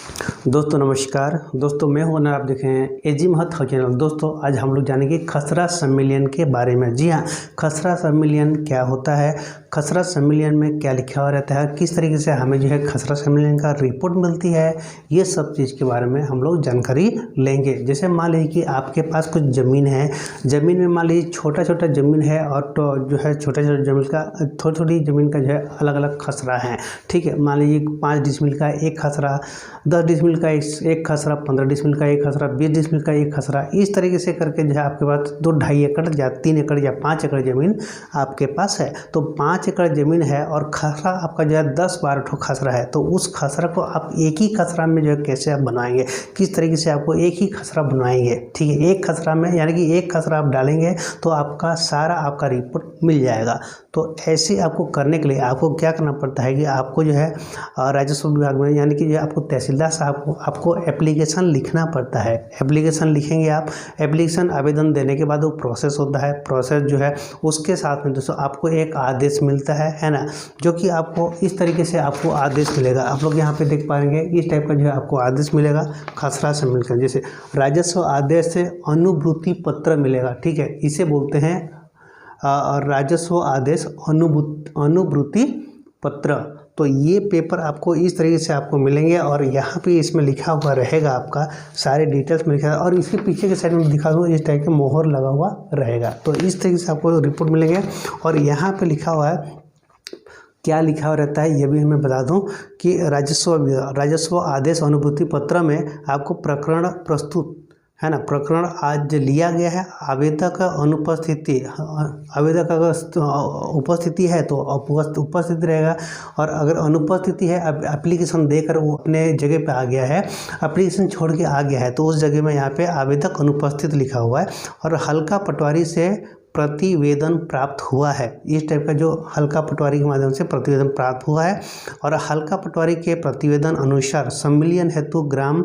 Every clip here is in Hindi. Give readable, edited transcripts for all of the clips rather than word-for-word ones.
दोस्तों नमस्कार। दोस्तों मैं हूं आप देख रहे हैं एजी महत चैनल। दोस्तों आज हम लोग जानेंगे खसरा संविलियन के बारे में। जी हाँ, खसरा संविलियन क्या होता है, खसरा संविलियन में क्या लिखा हुआ रहता है, किस तरीके से हमें जो है खसरा संविलियन का रिपोर्ट मिलती है, ये सब चीज़ के बारे में हम लोग जानकारी लेंगे। जैसे मान लीजिए कि आपके पास कुछ ज़मीन है, ज़मीन में मान लीजिए छोटा छोटा ज़मीन है और तो जो है छोटा छोटा ज़मीन का थोड़ी थोड़ी ज़मीन का जो है अलग अलग खसरा है। ठीक है, मान लीजिए 5 डिसमिल का एक खसरा, 10 डिसमिल का एक खसरा, 15 डिसमिल का एक खसरा, 20 डिसमिल का एक खसरा, इस तरीके से करके जो है आपके पास 2-2.5 एकड़ या 3 एकड़ या 5 एकड़ ज़मीन आपके पास है। तो 5 एकड़ ज़मीन है और खसरा आपका जो है 10-12 ठो खसरा है। तो उस खसरा को आप एक ही खसरा में जो है कैसे आप बनाएंगे, किस तरीके से आपको एक ही खसरा बनाएंगे। ठीक है, एक खसरा में यानी कि एक खसरा आप डालेंगे तो आपका सारा आपका रिपोर्ट मिल जाएगा। तो ऐसे आपको करने के लिए आपको क्या करना पड़ता है कि आपको जो है राजस्व विभाग में यानी कि जो आपको तहसीलदार साहब को आपको एप्लीकेशन लिखना पड़ता है। एप्लीकेशन लिखेंगे आप, एप्लीकेशन आवेदन देने के बाद वो प्रोसेस होता है। प्रोसेस जो है उसके साथ में दोस्तों आपको एक आदेश मिलता है ना, जो कि आपको इस तरीके से आपको आदेश मिलेगा। आप लोग यहाँ पे देख पाएंगे इस टाइप का जो है आपको आदेश मिलेगा खसरा से मिलकर। जैसे राजस्व आदेश से अनुभूति पत्र मिलेगा। ठीक है, इसे बोलते हैं राजस्व आदेश अनुभूति पत्र। तो ये पेपर आपको इस तरीके से आपको मिलेंगे और यहाँ पे इसमें लिखा हुआ रहेगा, आपका सारे डिटेल्स में लिखा है और इसके पीछे के साइड में दिखा दूँ इस टाइप के मोहर लगा हुआ रहेगा। तो इस तरीके से आपको रिपोर्ट मिलेंगे और यहाँ पे लिखा हुआ है, क्या लिखा हुआ रहता है ये भी हमें बता दूं कि राजस्व आदेश अनुभूति पत्र में आपको प्रकरण प्रस्तुत है ना, प्रकरण आज लिया गया है, आवेदक अगर उपस्थिति है तो उपस्थिति रहेगा और अगर अनुपस्थिति है, एप्लीकेशन देकर वो अपने जगह पे आ गया है, एप्लीकेशन छोड़ के आ गया है, तो उस जगह में यहाँ पे आवेदक अनुपस्थित लिखा हुआ है और हल्का पटवारी से प्रतिवेदन प्राप्त हुआ है। इस टाइप का जो हल्का पटवारी के माध्यम से प्रतिवेदन प्राप्त हुआ है और हल्का पटवारी के प्रतिवेदन अनुसार संविलियन हेतु ग्राम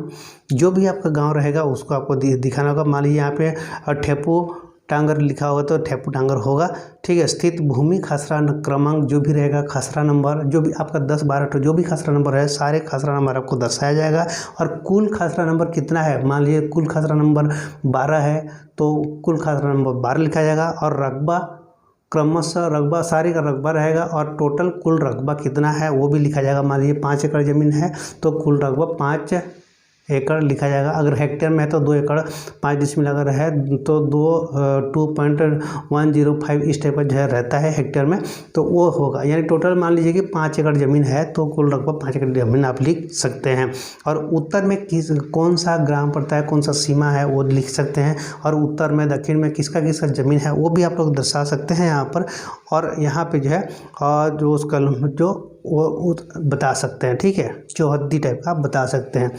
जो भी आपका गांव रहेगा उसको आपको दिखाना होगा। मान लीजिए यहाँ पे ठेपू टांगर लिखा होगा तो ठेपू टांगर होगा। ठीक है, स्थित भूमि खसरा क्रमांक जो भी रहेगा, खसरा नंबर जो भी आपका 10-12 जो भी खसरा नंबर है, सारे खसरा नंबर आपको दर्शाया जाएगा और कुल खसरा नंबर कितना है। मान लीजिए कुल खसरा नंबर 12 है तो कुल खसरा नंबर 12 लिखा जाएगा और रकबा क्रमशः रकबा सारे का रकबा रहेगा और टोटल कुल रकबा कितना है वो भी लिखा जाएगा। मान लीजिए 5 एकड़ ज़मीन है तो कुल रकबा 5 एकड़ लिखा जाएगा। अगर हेक्टेयर में है तो 2 एकड़ 5 डिसमिल अगर है तो 2.105 इस टाइप का जो है रहता है हेक्टेयर में, तो वो होगा। यानी टोटल मान लीजिए कि 5 एकड़ ज़मीन है तो कुल रकबा 5 एकड़ ज़मीन आप लिख सकते हैं। और उत्तर में कौन सा ग्राम पड़ता है, कौन सा सीमा है वो लिख सकते हैं और उत्तर में दक्षिण में किसका किसका ज़मीन है वो भी आप लोग दर्शा सकते हैं यहाँ पर। और यहाँ पे जो है जो उसका जो वो बता सकते हैं। ठीक है, चौहद्दी टाइप का आप बता सकते हैं,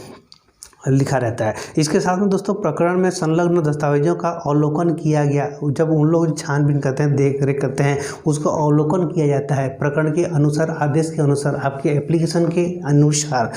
लिखा रहता है। इसके साथ में दोस्तों प्रकरण में संलग्न दस्तावेजों का अवलोकन किया गया। जब उन लोग छानबीन करते हैं, देख रेख करते हैं, उसको अवलोकन किया जाता है प्रकरण के अनुसार, आदेश के अनुसार, आपके एप्लीकेशन के अनुसार।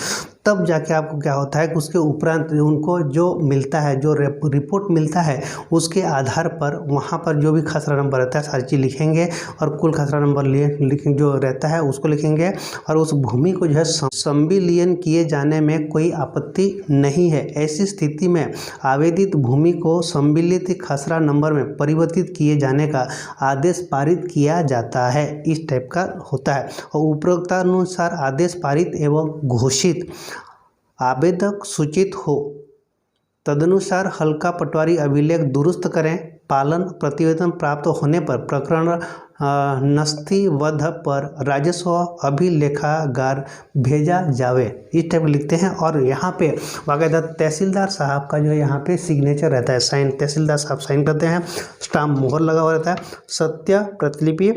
तब जाके आपको क्या होता है कि उसके उपरांत उनको जो मिलता है, जो रिपोर्ट मिलता है, उसके आधार पर वहाँ पर जो भी खसरा नंबर रहता है सारी चीज़ लिखेंगे और कुल खसरा नंबर लिखेंगे जो रहता है उसको लिखेंगे और उस भूमि को जो है संविलियन किए जाने में कोई आपत्ति नहीं है। ऐसी स्थिति में आवेदित भूमि को संविलित खसरा नंबर में परिवर्तित किए जाने का आदेश पारित किया जाता है। इस टाइप का होता है और उपरोक्तानुसार आदेश पारित एवं घोषित आवेदक सूचित हो, तदनुसार हल्का पटवारी अभिलेख दुरुस्त करें। पालन प्रतिवेदन प्राप्त होने पर प्रकरण नस्तिवध पर राजस्व अभिलेखागार भेजा जावे। इस टाइप लिखते हैं और यहाँ पे बाकायदा तहसीलदार साहब का जो है यहाँ पे सिग्नेचर रहता है, साइन तहसीलदार साहब साइन करते हैं, स्टाम्प मोहर लगा हुआ रहता है। सत्य प्रतिलिपि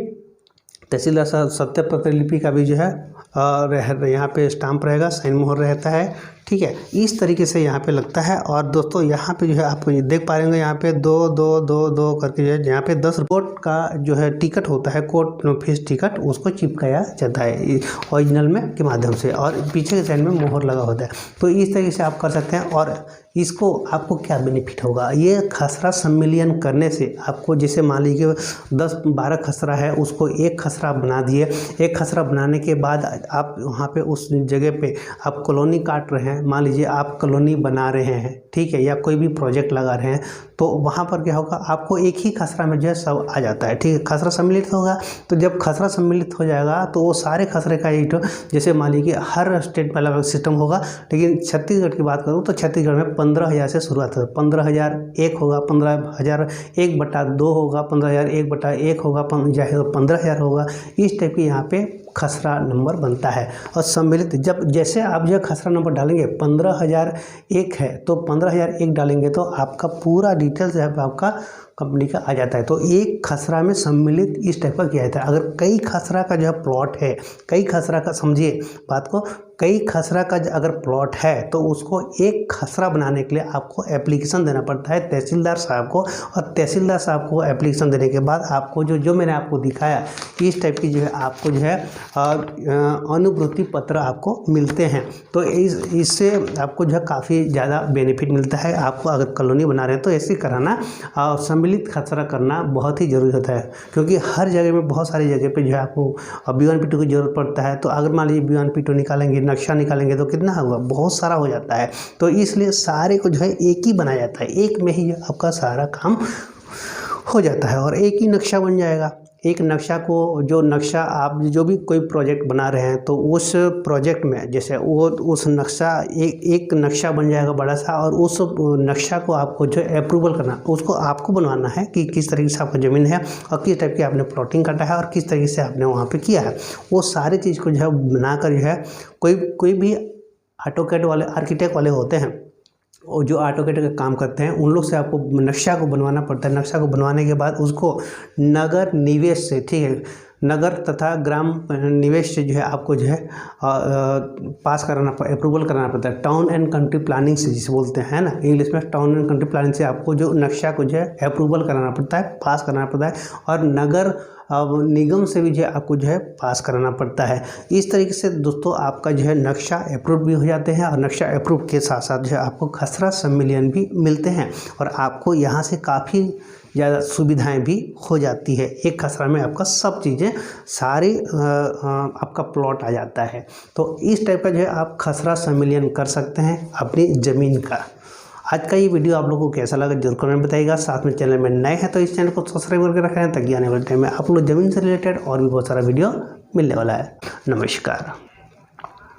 तहसीलदार साहब सत्य प्रतिलिपि का भी जो है यहाँ पे स्टाम्प रहेगा, साइन मोहर रहता है। ठीक है, इस तरीके से यहाँ पे लगता है। और दोस्तों यहाँ पे जो है आप देख पा रहे होंगे यहाँ पे 2 करके जो है यहाँ पे 10 कोर्ट का जो है टिकट होता है, कोर्ट फीस टिकट, उसको चिपकाया जाता है ओरिजिनल में के माध्यम से और पीछे के साइड में मोहर लगा होता है। तो इस तरीके से आप कर सकते हैं। और इसको आपको क्या बेनिफिट होगा, ये खसरा संविलियन करने से आपको, जैसे मान लीजिए 10-12 खसरा है उसको एक खसरा बना दिए, एक खसरा बनाने के बाद आप वहाँ पे उस जगह पे आप कॉलोनी काट रहे हैं, मान लीजिए आप कॉलोनी बना रहे हैं, ठीक है, या कोई भी प्रोजेक्ट लगा रहे हैं, तो वहाँ पर क्या होगा, आपको एक ही खसरा में जो है सब आ जाता है, ठीक है। खसरा सम्मिलित होगा, तो जब खसरा सम्मिलित हो जाएगा तो वो सारे खसरे का एक, जैसे मान लीजिए कि हर स्टेट में अलग अलग सिस्टम होगा, लेकिन छत्तीसगढ़ की बात करूँ तो छत्तीसगढ़ में 15,000 से शुरुआत है। 15,001 होगा, 15,001/2 होगा, 15,001/1 होगा, 15,000 होगा। इस टाइप की यहाँ पे खसरा नंबर बनता है। और सम्मिलित जब जैसे आप जो खसरा नंबर डालेंगे 15,001 है, तो 15,001 डालेंगे तो आपका पूरा डिटेल्स जो है आपका कंपनी का आ जाता है। तो एक खसरा में सम्मिलित इस टाइप का किया जाता है। अगर कई खसरा का जो है प्लॉट है, कई खसरा का, समझिए बात को, कई खसरा का अगर प्लॉट है तो उसको एक खसरा बनाने के लिए आपको एप्लीकेशन देना पड़ता है तहसीलदार साहब को, और तहसीलदार साहब को एप्लीकेशन देने के बाद आपको जो मैंने आपको दिखाया इस टाइप की जो है आपको जो है अनुपूर्ति पत्र आपको मिलते हैं। तो इससे आपको जो है काफ़ी ज़्यादा बेनिफिट मिलता है। आपको अगर कॉलोनी बना रहे हैं तो ऐसे कराना, सम्मिलित खसरा करना बहुत ही ज़रूरी होता है, क्योंकि हर जगह में बहुत सारी जगह पे जो है आपको B1P2 की ज़रूरत पड़ता है। तो अगर मान लीजिए B1P2 निकालेंगे, नक्शा निकालेंगे तो कितना होगा, बहुत सारा हो जाता है। तो इसलिए सारे को जो है एक ही बनाया जाता है, एक में ही आपका सारा काम हो जाता है और एक ही नक्शा बन जाएगा। एक नक्शा को, जो नक्शा आप जो भी कोई प्रोजेक्ट बना रहे हैं तो उस प्रोजेक्ट में जैसे वो उस नक्शा एक नक्शा बन जाएगा बड़ा सा, और उस नक्शा को आपको जो अप्रूवल करना, उसको आपको बनवाना है कि किस तरीके से आपका ज़मीन है और किस टाइप की आपने प्लॉटिंग काटा है और किस तरीके से आपने वहाँ पे किया है। वो सारी चीज़ को जो है बनाकर जो है कोई भी ऑटोकैड वाले आर्किटेक्ट वाले होते हैं, और जो ऑटोकैड का काम करते हैं उन लोग से आपको नक्शा को बनवाना पड़ता है। नक्शा को बनवाने के बाद उसको नगर निवेश से, ठीक है, नगर तथा ग्राम निवेश से जो है आपको जो है पास कराना, अप्रूवल कराना पड़ता है। टाउन एंड कंट्री प्लानिंग से जिसे बोलते हैं ना इंग्लिश में, टाउन एंड कंट्री प्लानिंग से आपको जो नक्शा को जो है अप्रूवल कराना पड़ता है, पास कराना पड़ता है, और नगर निगम से भी जो है आपको जो है पास कराना पड़ता है। इस तरीके से दोस्तों आपका जो है नक्शा अप्रूव भी हो जाते हैं, और नक्शा अप्रूव के साथ साथ जो है आपको खसरा सम्मेलन भी मिलते हैं, और आपको यहाँ से काफ़ी ज़्यादा सुविधाएं भी हो जाती है। एक खसरा में आपका सब चीज़ें सारी आपका प्लॉट आ जाता है। तो इस टाइप का जो है आप खसरा सम्मेलन कर सकते हैं अपनी ज़मीन का। आज का ये वीडियो आप लोगों को कैसा लगा जरूर कमेंट बताइएगा। साथ में चैनल में नए हैं तो इस चैनल को सब्सक्राइब करके रखें, ताकि आने वाले टाइम में आप लोग ज़मीन से रिलेटेड और भी बहुत सारा वीडियो मिलने वाला है। नमस्कार।